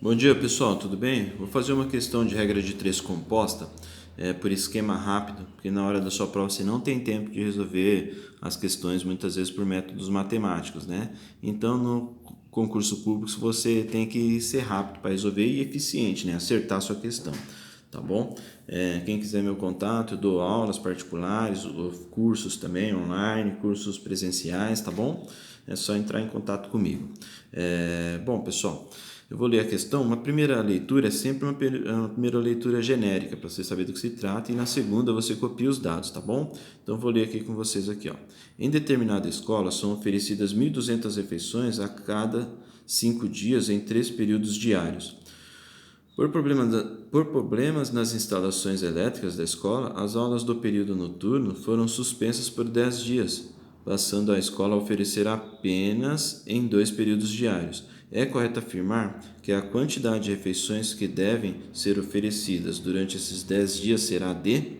Bom dia, pessoal, tudo bem? Vou fazer uma questão de regra de três composta por esquema rápido, porque na hora da sua prova você não tem tempo de resolver as questões muitas vezes por métodos matemáticos, né? Então, no concurso público você tem que ser rápido para resolver e eficiente, né? Acertar a sua questão, tá bom? Quem quiser meu contato, eu dou aulas particulares, cursos também online, cursos presenciais, tá bom? É só entrar em contato comigo. Bom, pessoal, eu vou ler a questão. Uma primeira leitura é sempre uma primeira leitura genérica, para você saber do que se trata, e na segunda você copia os dados, tá bom? Então, vou ler aqui com vocês aqui, ó. Em determinada escola, são oferecidas 1.200 refeições a cada 5 dias em 3 períodos diários. Por problemas nas instalações elétricas da escola, as aulas do período noturno foram suspensas por 10 dias, passando a escola a oferecer apenas em 2 períodos diários. É correto afirmar que a quantidade de refeições que devem ser oferecidas durante esses 10 dias será de...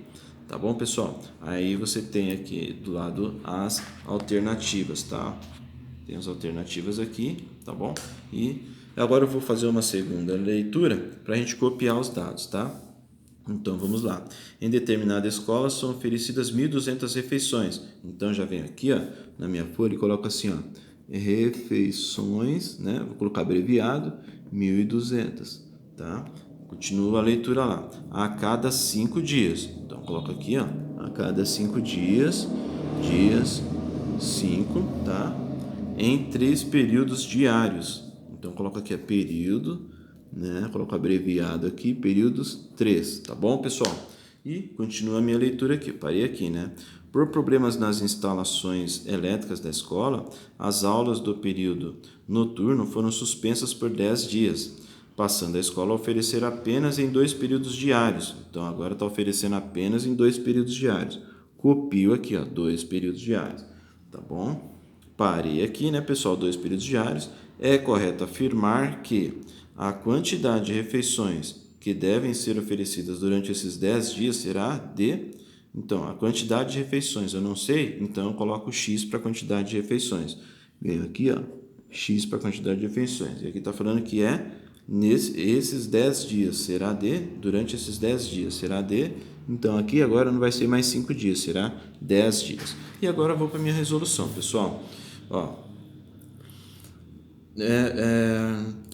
Tá bom, pessoal? Aí você tem aqui do lado as alternativas, tá? Tem as alternativas aqui, tá bom? E agora eu vou fazer uma segunda leitura para a gente copiar os dados, tá? Então vamos lá. Em determinada escola são oferecidas 1.200 refeições. Então já venho aqui, ó, na minha folha e coloco assim, ó, refeições, né? Vou colocar abreviado, 1.200, tá? Continua a leitura lá. A cada 5 dias. Então coloco aqui, ó, a cada 5 dias, 5, tá? Em 3 períodos diários. Então coloco aqui período, né? Coloco abreviado aqui, períodos 3, tá bom, pessoal? E continua a minha leitura aqui, parei aqui, né? Por problemas nas instalações elétricas da escola, as aulas do período noturno foram suspensas por 10 dias, passando a escola a oferecer apenas em 2 períodos diários. Então agora está oferecendo apenas em 2 períodos diários. Copio aqui, ó, 2 períodos diários, tá bom? Parei aqui, né, pessoal? 2 períodos diários. É correto afirmar que a quantidade de refeições que devem ser oferecidas durante esses 10 dias será de... Então, a quantidade de refeições eu não sei, então eu coloco X para a quantidade de refeições. Venho aqui, ó, X para a quantidade de refeições. E aqui está falando que esses 10 dias, será de... Durante esses 10 dias, será de... Então, aqui agora não vai ser mais 5 dias, será 10 dias. E agora eu vou para a minha resolução, pessoal. Ó,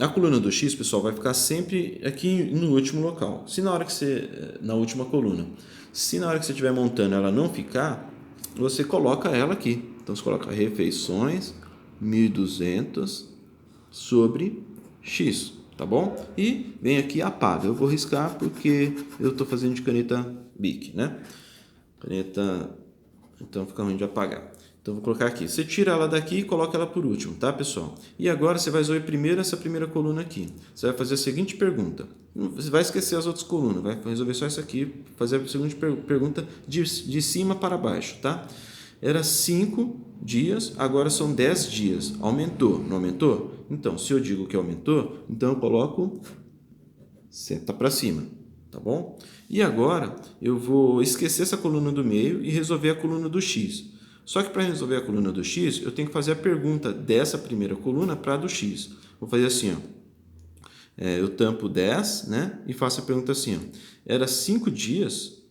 a coluna do X, pessoal, vai ficar sempre aqui no último local. Se na hora que você... Na última coluna. Se na hora que você estiver montando ela não ficar, você coloca ela aqui. Então, você coloca refeições, 1.200 sobre X, tá bom? E vem aqui apaga. Eu vou riscar porque eu estou fazendo de caneta Bic, né? Caneta... Então, fica ruim de apagar. Então, vou colocar aqui. Você tira ela daqui e coloca ela por último, tá, pessoal? E agora você vai resolver primeiro essa primeira coluna aqui. Você vai fazer a seguinte pergunta. Você vai esquecer as outras colunas, vai resolver só essa aqui, fazer a seguinte pergunta de cima para baixo, tá? Era 5 dias, agora são 10 dias. Aumentou, não aumentou? Então, se eu digo que aumentou, então eu coloco seta para cima, tá bom? E agora eu vou esquecer essa coluna do meio e resolver a coluna do X. Só que para resolver a coluna do X, eu tenho que fazer a pergunta dessa primeira coluna para a do X. Vou fazer assim, ó. Eu tampo 10, né? E faço a pergunta assim, ó. Era 5 dias,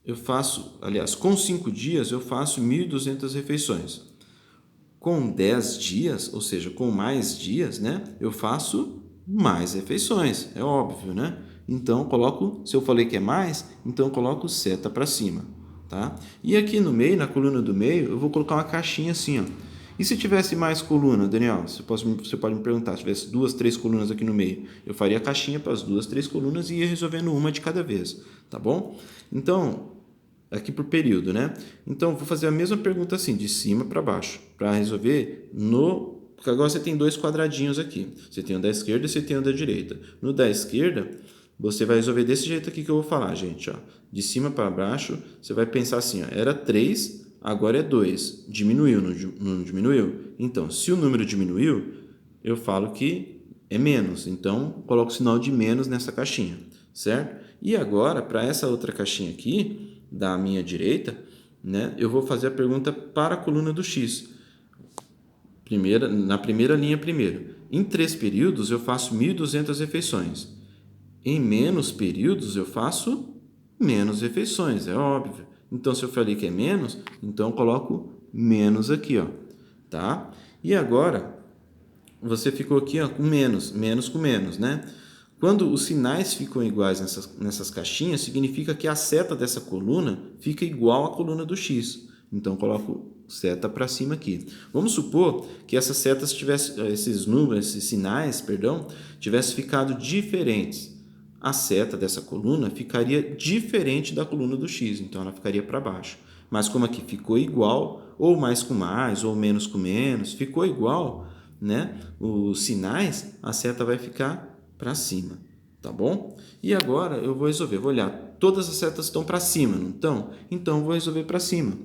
eu faço... Aliás, com 5 dias, eu faço 1.200 refeições. Com 10 dias, ou seja, com mais dias, né? Eu faço mais refeições. É óbvio, né? Então, coloco... Se eu falei que é mais, então eu coloco seta para cima. Tá? E aqui no meio, na coluna do meio, eu vou colocar uma caixinha assim, ó. E se tivesse mais coluna, Daniel? Você pode me perguntar, se tivesse 2, 3 colunas aqui no meio, eu faria a caixinha para as 2, 3 colunas e ia resolvendo uma de cada vez, tá bom? Então, aqui por período, né? Então, vou fazer a mesma pergunta assim, de cima para baixo, para resolver no... Porque agora você tem 2 quadradinhos aqui. Você tem o da esquerda e você tem o da direita. No da esquerda, você vai resolver desse jeito aqui que eu vou falar, gente. Ó. De cima para baixo, você vai pensar assim, ó, era 3, agora é 2. Diminuiu, não diminuiu? Então, se o número diminuiu, eu falo que é menos. Então, coloco o sinal de menos nessa caixinha, certo? E agora, para essa outra caixinha aqui, da minha direita, né, eu vou fazer a pergunta para a coluna do X. Na primeira linha primeiro. em 3 períodos eu faço 1.200 refeições. Em menos períodos eu faço menos refeições, é óbvio. Então, se eu falei que é menos, então eu coloco menos aqui, ó, tá? E agora, você ficou aqui, ó, com menos, menos com menos, né? Quando os sinais ficam iguais nessas caixinhas, significa que a seta dessa coluna fica igual à coluna do x. Então, eu coloco seta para cima aqui. Vamos supor que essas setas tivessem, esses números, esses sinais, perdão, tivessem ficado diferentes. A seta dessa coluna ficaria diferente da coluna do x, então ela ficaria para baixo. Mas como aqui ficou igual, ou mais com mais, ou menos com menos, ficou igual, né? Os sinais, a seta vai ficar para cima, tá bom? E agora eu vou resolver, vou olhar, todas as setas estão para cima, não estão? Então eu vou resolver para cima.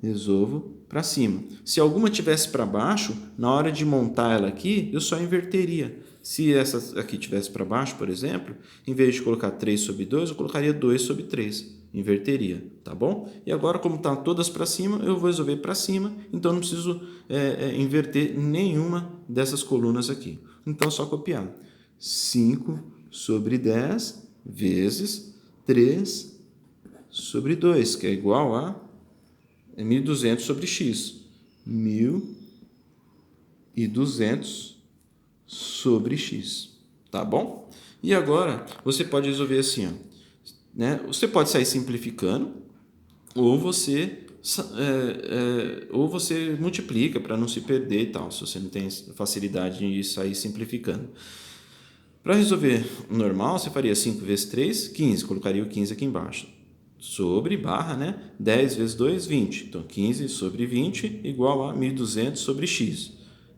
Resolvo para cima. Se alguma tivesse para baixo, na hora de montar ela aqui, eu só inverteria. Se essa aqui tivesse para baixo, por exemplo, em vez de colocar 3 sobre 2, eu colocaria 2 sobre 3. Inverteria, tá bom? E agora, como estão todas para cima, eu vou resolver para cima, então não preciso inverter nenhuma dessas colunas aqui. Então, é só copiar. 5 sobre 10 vezes 3 sobre 2, que é igual a 1.200 sobre x. 1.200 sobre x, tá bom? E agora, você pode resolver assim, ó, né? Você pode sair simplificando, ou você multiplica para não se perder e tal, se você não tem facilidade de sair simplificando. Para resolver o normal, você faria 5 vezes 3, 15, colocaria o 15 aqui embaixo. Sobre, barra, né? 10 vezes 2, 20. Então, 15 sobre 20 igual a 1.200 sobre x.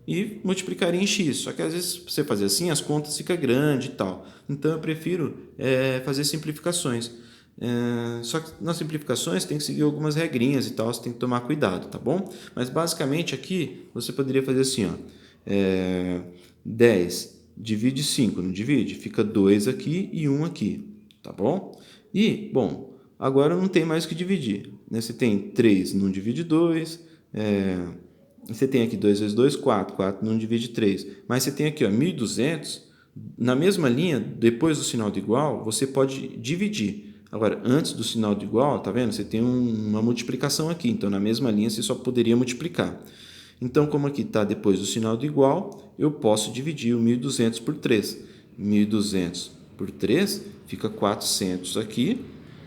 E multiplicaria em x. Só que às vezes você fazer assim, as contas ficam grandes e tal. Então, eu prefiro fazer simplificações. Só que nas simplificações tem que seguir algumas regrinhas e tal, você tem que tomar cuidado, tá bom? Mas basicamente aqui você poderia fazer assim, ó. 10 divide 5, não divide? Fica 2 aqui e 1 aqui, tá bom? E, bom, agora não tem mais o que dividir, né? Você tem 3, não divide 2, você tem aqui 2 vezes 2, 4, 4 não divide 3, mas você tem aqui, ó, 1.200, na mesma linha, depois do sinal de igual, você pode dividir. Agora, antes do sinal de igual, tá vendo? Você tem uma multiplicação aqui, então na mesma linha você só poderia multiplicar. Então, como aqui está depois do sinal de igual, eu posso dividir o 1.200 por 3. 1.200 por 3 fica 400 aqui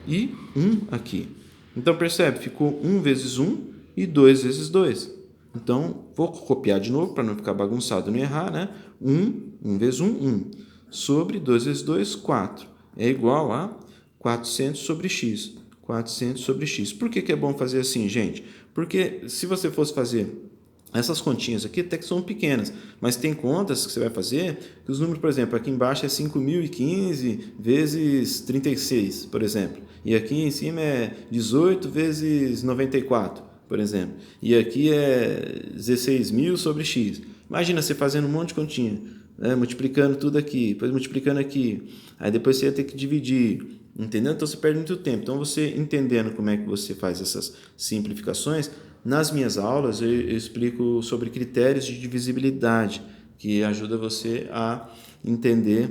e 1 aqui. Então, percebe? Ficou 1 vezes 1 e 2 vezes 2. Então, vou copiar de novo para não ficar bagunçado e não errar, né? 1 vezes 1, 1. Sobre 2 vezes 2, 4. É igual a 400 sobre x. 400 sobre x. Por que é bom fazer assim, gente? Porque se você fosse fazer essas continhas aqui até que são pequenas, mas tem contas que você vai fazer que os números, por exemplo, aqui embaixo é 5.015 vezes 36, por exemplo. E aqui em cima é 18 vezes 94, por exemplo. E aqui é 16.000 sobre x. Imagina você fazendo um monte de continha, né? Multiplicando tudo aqui, depois multiplicando aqui. Aí depois você ia ter que dividir, entendeu? Então você perde muito tempo. Então você entendendo como é que você faz essas simplificações, nas minhas aulas eu explico sobre critérios de divisibilidade, que ajuda você a entender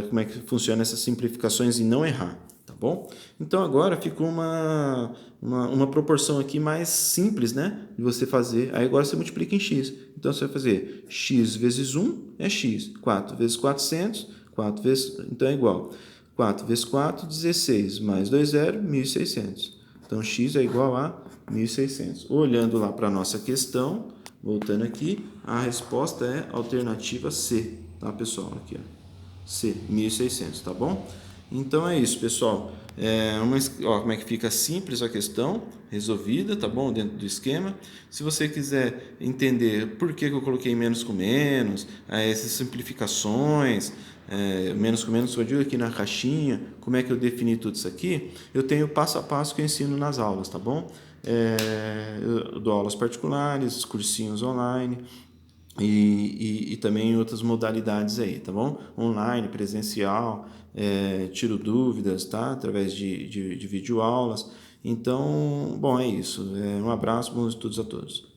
como é que funciona essas simplificações e não errar, tá bom? Então agora ficou uma proporção aqui mais simples, né, de você fazer. Aí agora você multiplica em x. Então você vai fazer x vezes 1 é x, 4 vezes 400, 4 vezes, então é igual. 4 vezes 4, 16, mais 2, 0, 1.600. Então, x é igual a 1.600. Olhando lá para a nossa questão, voltando aqui, a resposta é alternativa C, tá, pessoal? Aqui, ó. C, 1.600, tá bom? Então, é isso, pessoal. Ó, como é que fica simples a questão, resolvida, tá bom? Dentro do esquema. Se você quiser entender por que eu coloquei menos com menos, essas simplificações, menos com menos, eu digo aqui na caixinha, como é que eu defini tudo isso aqui, eu tenho passo a passo que eu ensino nas aulas, tá bom? Eu dou aulas particulares, cursinhos online e também outras modalidades aí, tá bom? Online, presencial, tiro dúvidas, tá? Através de videoaulas. Então, bom, é isso. Um abraço, bons estudos a todos.